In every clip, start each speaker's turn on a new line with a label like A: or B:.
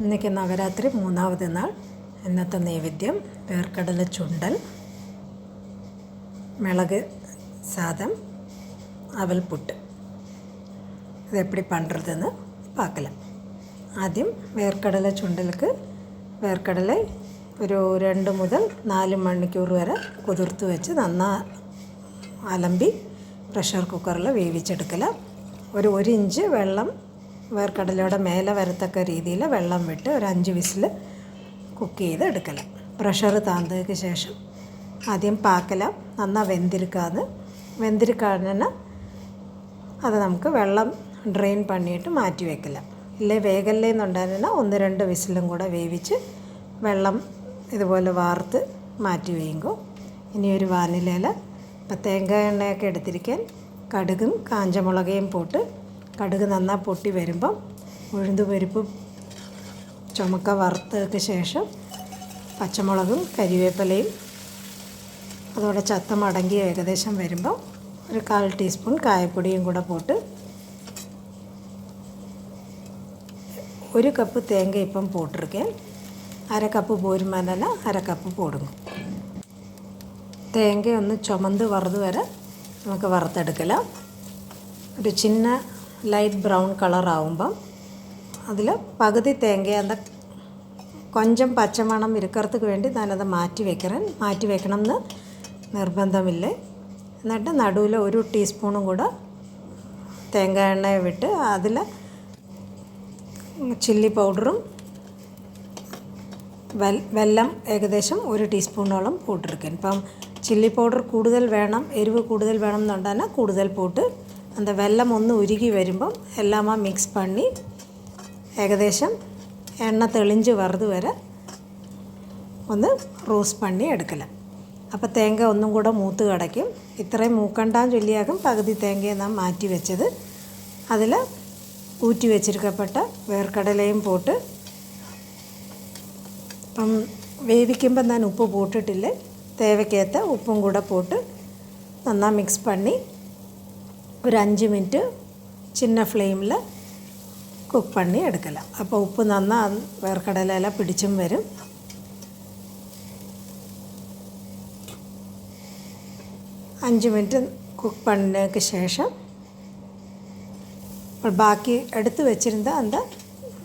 A: ഇന്നേക്ക് നവരാത്രി മൂന്നാമത്തെ നാൾ. ഇന്നത്തെ നൈവേദ്യം വേർക്കടല ചുണ്ടൽ, மிளகு சாதம், அவல் புட்டு. இது எப்படி பண்ணுறதுன்னு பார்க்கலாம். ആദ്യം വേർക്കടല ചുണ്ടലുക്ക് വേർക്കടല ഒരു 2 മുതൽ 4 മണിക്കൂർ വരെ കുതിർത്ത് വെച്ച് നന്നായി അലമ്പി പ്രഷർ കുക്കറിൽ വേവിച്ചെടുക്കല. ഒരു 1 ഇഞ്ച് വെള്ളം വേർക്കടലയുടെ മേലെ വരത്തക്ക രീതിയിൽ വെള്ളം വിട്ട് ഒരു 5 വിസിൽ കുക്ക് ചെയ്ത് എടുക്കല. പ്രഷർ താഴ്ന്നതിന് ശേഷം ആദ്യം പാക്കല നന്നായി വെന്തിരിക്കാതെ അത് നമുക്ക് വെള്ളം ഡ്രെയിൻ പണിയിട്ട് മാറ്റി വെക്കില്ല. ഇല്ലേ വേഗല്ലേന്നുണ്ടായിരുന്ന 1-2 വിസിലും കൂടെ വേവിച്ച് വെള്ളം ഇതുപോലെ വാർത്ത് മാറ്റി വെയുമ്പോൾ ഇനി ഒരു വാനിലയിൽ തേങ്ങ എണ്ണയൊക്കെ എടുത്തിരിക്കാൻ കടുകും കാഞ്ചമുളകയും പോട്ട് കടുക് നന്നായി പൊട്ടി വരുമ്പം ഉഴുന്നുപരിപ്പും ചുമക്ക വറുത്തതിന് ശേഷം പച്ചമുളകും കരിവേപ്പിലയും അതോടെ ചത്ത മടങ്ങി ഏകദേശം വരുമ്പോൾ ഒരു 1/4 ടീസ്പൂൺ കായപ്പൊടിയും കൂടെ പോട്ട് 1 കപ്പ് തേങ്ങ ഇപ്പം പോട്ടിരിക്കാൻ 1/2 കപ്പ് പോരുമാനല്ല 1/2 കപ്പ് പോടും. തേങ്ങ ഒന്ന് ചുമന്ന് വറുത് വരെ നമുക്ക് വറുത്തെടുക്കല. ഒരു ചിന്ന ലൈറ്റ് ബ്രൗൺ കളറാവുമ്പം അതിൽ പകുതി തേങ്ങ അത് കൊഞ്ചം പച്ചമണം ഇരിക്കറത്തുക്ക് വേണ്ടി ഞാനത് മാറ്റി വെക്കണം എന്ന് നിർബന്ധമില്ല. എന്നിട്ട് നടുവിൽ 1 ടീസ്പൂണും കൂടെ തേങ്ങ എണ്ണ വിട്ട് അതിൽ ചില്ലി പൗഡറും വെല്ലം ഏകദേശം 1 ടീസ്പൂണോളം പോട്ടിരിക്കാൻ. ഇപ്പം ചില്ലി പൗഡർ കൂടുതൽ വേണം, എരിവ് കൂടുതൽ വേണം എന്നുണ്ടെങ്കിൽ കൂടുതൽ പോട്ട് அந்த വെല്ലം ഒന്ന് ഉരുകി വരുമ്പം എല്ലാം മിക്സ് പണി ഏകദേശം എണ്ണ തെളിഞ്ച് വറുത് വരെ ഒന്ന് റോസ്റ്റ് പണി എടുക്കല. അപ്പോൾ തേങ്ങ ഒന്നും കൂടെ മൂത്ത് കിടക്കും. ഇത്രയും മൂക്കണ്ടാൻ ചൊല്ലിയാകും പകുതി തേങ്ങയെ നാം മാറ്റി വെച്ചത്. അതിൽ ഊറ്റി വെച്ചിരിക്കപ്പെട്ട വേർക്കടലയും പോട്ട് ഇപ്പം വേവിക്കുമ്പം ഞാൻ ഉപ്പ് പോട്ടിട്ടില്ല, തേവയ്ക്കകത്ത് ഉപ്പും കൂടെ പോട്ട് നന്നായി മിക്സ് പണി ഒരു 5 മിനിറ്റ് ചിന്ന ഫ്ലെയിമിൽ കുക്ക് പണി എടുക്കല. അപ്പോൾ ഉപ്പ് നന്നായി വേർക്കടല പിടിച്ചും വരും. അഞ്ച് മിനിറ്റ് കുക്ക് പണിക്ക് ശേഷം ബാക്കി എടുത്ത് വെച്ചിരുന്ന அந்த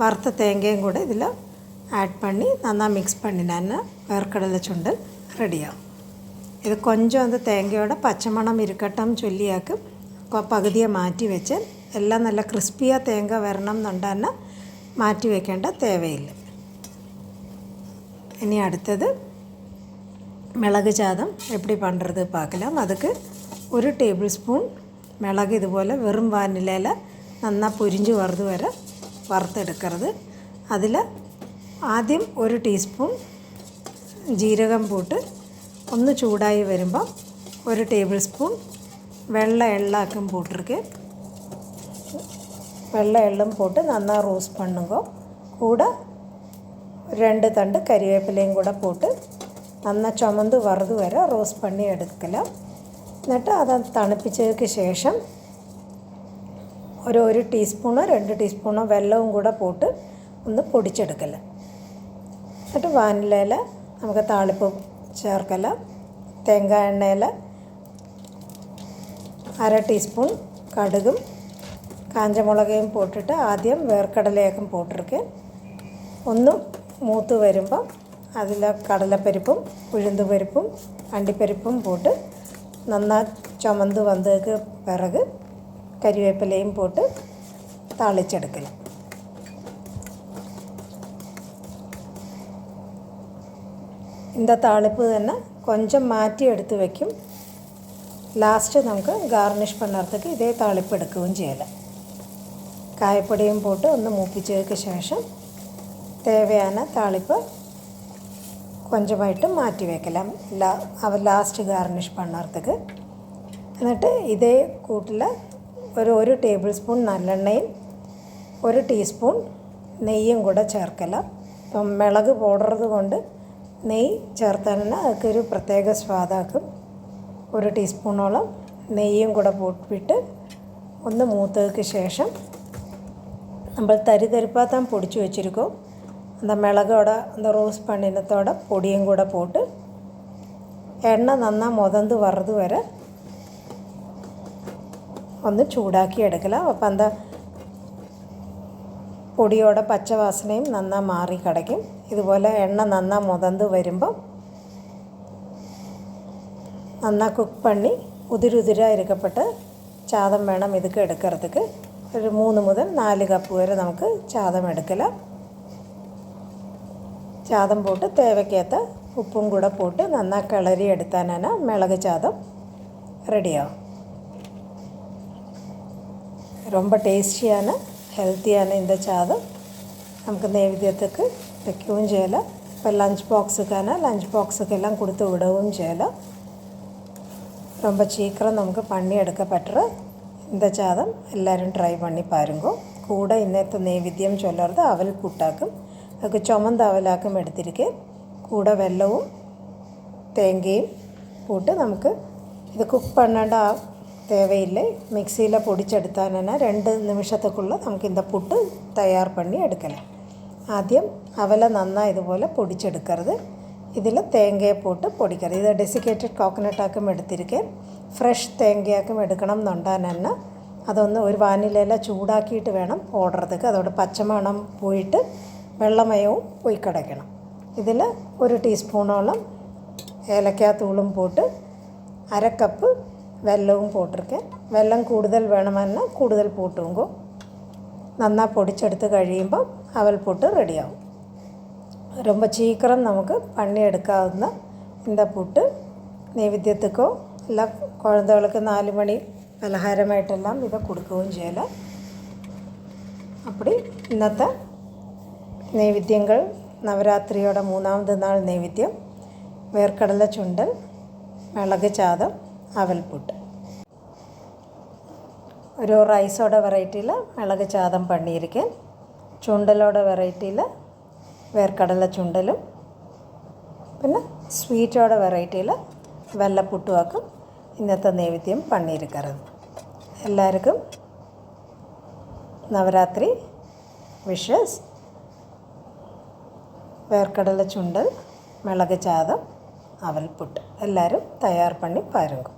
A: വറുത്ത തേങ്ങയും കൂടെ ഇതിൽ ആഡ് പണി നന്നായി മിക്സ് പണിനാണ് വേർക്കടല ചുണ്ടൽ റെഡിയാവും. ഇത് കൊഞ്ചം അത് തേങ്ങയോടെ പച്ചമണം ഇരിക്കട്ടം ചൊല്ലിയാക്കും പകുതിയെ മാറ്റി വെച്ച് എല്ലാം നല്ല ക്രിസ്പിயாக തേങ്ങ വരണം എന്നുണ്ടെങ്കിൽ മാറ്റി വെക്കേണ്ട തേവയില്ല. ഇനി അടുത്തത് மிளகு சாதம் எப்படி பண்ணுறது பார்க்கலாம். அதுக்கு 1 ടേബിൾ സ്പൂൺ மிளகு ഇതുപോലെ വെറും വാനിലയിൽ നന്നായി പൊരിഞ്ഞ് വറുത് വരെ വറുത്തെടുക്കരുത്. അതിൽ ആദ്യം 1 ടീസ്പൂൺ ജീരകം പോട്ട് ഒന്ന് ചൂടായി വരുമ്പോൾ 1 ടേബിൾ സ്പൂൺ വെള്ള എള്ളാക്കും പോട്ടിരിക്കேன். വെള്ള എള്ളും പോട്ട് നന്നായി റോസ്റ്റ് പണ്ണുമ്പോൾ കൂടെ 2 തണ്ട് കരിവേപ്പിലയും കൂടെ പോട്ട് നന്നായി ചുമന്ത് വറുത് വരെ റോസ്റ്റ് പണി എടുക്കല. എന്നിട്ട് അത് തണുപ്പിച്ചതിന് ശേഷം ഒരു 1 ടീസ്പൂണോ 2 ടീസ്പൂണോ വെള്ളവും കൂടെ പോട്ട് ഒന്ന് പൊടിച്ചെടുക്കല. എന്നിട്ട് വാനിലയിൽ നമുക്ക് താളിപ്പ് ചേർക്കല. തേങ്ങ എണ്ണയിൽ 1/2 ടീസ്പൂൺ കടുകും കാഞ്ചമുളകയും പോട്ടിട്ട് ആദ്യം വേർക്കടലയൊക്കെ പോട്ടിരിക്കാൻ ഒന്ന് മൂത്ത് വരുമ്പം അതിൽ കടലപ്പരിപ്പും ഉഴുന്നുപരിപ്പും അണ്ടിപ്പരിപ്പും പോട്ട് നന്നായി ചുമന്ത് വന്നതിന് പിറക് കരിവേപ്പിലയും പോട്ട് താളിച്ചെടുക്കല. இந்த தாளிப்பு തന്നെ கொஞ்சம் മാറ്റി എടുത്ത് വയ്ക്കും. ലാസ്റ്റ് നമുക്ക് ഗാർണിഷ് പണ്ണറത്തേക്ക് ഇതേ താളിപ്പ് എടുക്കുകയും ചെയ്യலாம். കായപ്പൊടിയും പോട്ട് ഒന്ന് മൂപ്പിച്ചതിന് ശേഷം തേവയാണ് താളിപ്പ് കൊഞ്ചമായിട്ട് മാറ്റി വെക്കലാം ലാസ്റ്റ് ഗാർണിഷ് പണ്ണറത്തേക്ക്. എന്നിട്ട് ഇതേ കൂട്ടിൽ ഒരു 1 ടേബിൾ സ്പൂൺ നല്ലെണ്ണയും 1 ടീസ്പൂൺ നെയ്യും കൂടെ ചേർക്കലാം. ഇപ്പം മിളക് പൗഡർ കൊണ്ട് നെയ്യ് ചേർത്താൽ അതൊക്കെ പ്രത്യേക സ്വാദാക്കും. 1 ടീസ്പൂണോളം നെയ്യും കൂടെ പോട്ടിട്ട് ഒന്ന് മൂത്തതിന് ശേഷം നമ്മൾ തരിതരിപ്പാത്താൻ പൊടിച്ചു വെച്ചിരിക്കും அந்த மிளகோட அந்த ரோஸ்ட் பண்ணினத்தோட பொடியும் கூட போட்டு எண்ணெய் നന്നാ முதந்து வர்றது வரை ഒന്ന് ചൂടാക്കി എടുക്കണം. അപ്പം அந்த പൊടിയോടെ പച്ച വാസനയും നന്നാ മാറി കിടക്കും. ഇതുപോലെ എണ്ണ നന്നാ முதந்து വരുമ്പോൾ നന്നാ കുക്ക് பண்ணி ഉതിരുതിരാக ഇരിക്കപ്പെട്ട് ചാതം വേണം ഇതൊക്കെ എടുக்கிறதுக்கு. ഒരു 3 മുതൽ 4 കപ്പ് വരെ നമുക്ക് ചാതം എടുக்கலாம். ചാതം போட்டு தேவைக்கேற்ற உப்பும் கூட போட்டு നന്നാ കിളറി എടുത്താനാണ് மிளகு ചാതം ரெடியாகும். ரொம்ப டேஸ்டியான ஹெல்த்தியான இந்த சாதம் நமக்கு நைவேத்தியத்துக்கு வைக்கவும் செய்யலாம். இப்போ லஞ்ச் பாக்ஸுக்கெல்லாம் கொடுத்து விடவும் செய்யலாம். ரொம்ப சீக்கிரம் நமக்கு பண்ணி எடுக்கப்பட்ட இந்த சாதம் எல்லாரும் ட்ரை பண்ணி பாருங்க. கூட ഇന്നത്തെ നൈവേദ്യം ചൊല്ലുന്നത് അവൽ പുട്ടാക്കും. அதுக்கு ചുമந்த അവലാക്കും എടുത്തിരിക്കേ. കൂടെ വെല്ലവും തേങ്ങയും போட்டு നമുക്ക് ഇത് കുക്ക് பண்ணേണ്ട தேவையில்லை. மிக்சியில் பொடிச்செடுத்தானா 2 நிமிஷத்துக்குள்ளே நமக்கு இந்த புட்டு தயார் பண்ணி எடுக்கலாம். ആദ്യം അവല നന്നായി ഇതുപോലെ പൊടിച്ചെടുക്കരുത്. ഇതിൽ തേങ്ങയെ പോട്ട് പൊടിക്കരുത്. ഇത് ഡെസിക്കേറ്റഡ് കോക്കനട്ടാക്കും എടുത്തിരിക്കാൻ ഫ്രഷ് തേങ്ങയാക്കും എടുക്കണം എന്നുണ്ടാകുന്ന അതൊന്ന് ഒരു വാനിലയില ചൂടാക്കിയിട്ട് വേണം പോടുறதுக்கு. അതോടെ പച്ചമണം പോയിട്ട് വെള്ളമയവും പോയി കിടക്കണം. ഇതിൽ 1 ടീസ്പൂണോളം ഏലക്കാത്തൂളും പോട്ട് 1/2 കപ്പ് വെല്ലവും പോട്ടിരിക്കാൻ. വെള്ളം കൂടുതൽ വേണമെന്നാൽ കൂടുതൽ പോട്ടുങ്കോ. നന്നാ പൊടിച്ചെടുത്ത് കഴിയുമ്പോൾ അവൽ പുട്ട് റെഡിയാവും. ரொம்ப சீக்கிரம் നമുക്ക് പണിയെടുക്കാവുന്ന இந்த പുട്ട് നൈവേദ്യത്തിക്കോ അല്ല കുഴന്തകൾക്ക് 4 മണി പലഹാരമായിട്ടെല്ലാം ഇത് കൊടുക്കുകയും ചെയ്യலாம். அப்படி ഇന്നത്തെ നൈവേദ്യങ്ങൾ നവരാത്രിയുടെ 3ാമത്തെ നാൾ നൈവേദ്യം വേർക്കടല ചുണ്ടൽ, മിളക് ചാതം, അവൽ പുട്ട്. ഒരു റൈസോட വെറൈറ്റിയിൽ മിളക് ചാതം പണിയിരിക്കാൻ, ചുണ്ടലോட വെറൈറ്റിയിൽ വേർക്കടല ചുണ്ടലും, പിന്നെ സ്വീറ്റോட വെറൈറ്റിയിൽ വെള്ളപ്പുട്ടുമാക്കും ഇന്നത്തെ നൈവേദ്യം പണിയിരിക്കുന്നത്. എല്ലാവർക്കും നവരാത്രി വിഷസ്. വേർക്കടല ചുണ്ടൽ, மிளகு சாதம், அவல் புட்டு எல்லாரும் தயார் பண்ணி பாருங்க.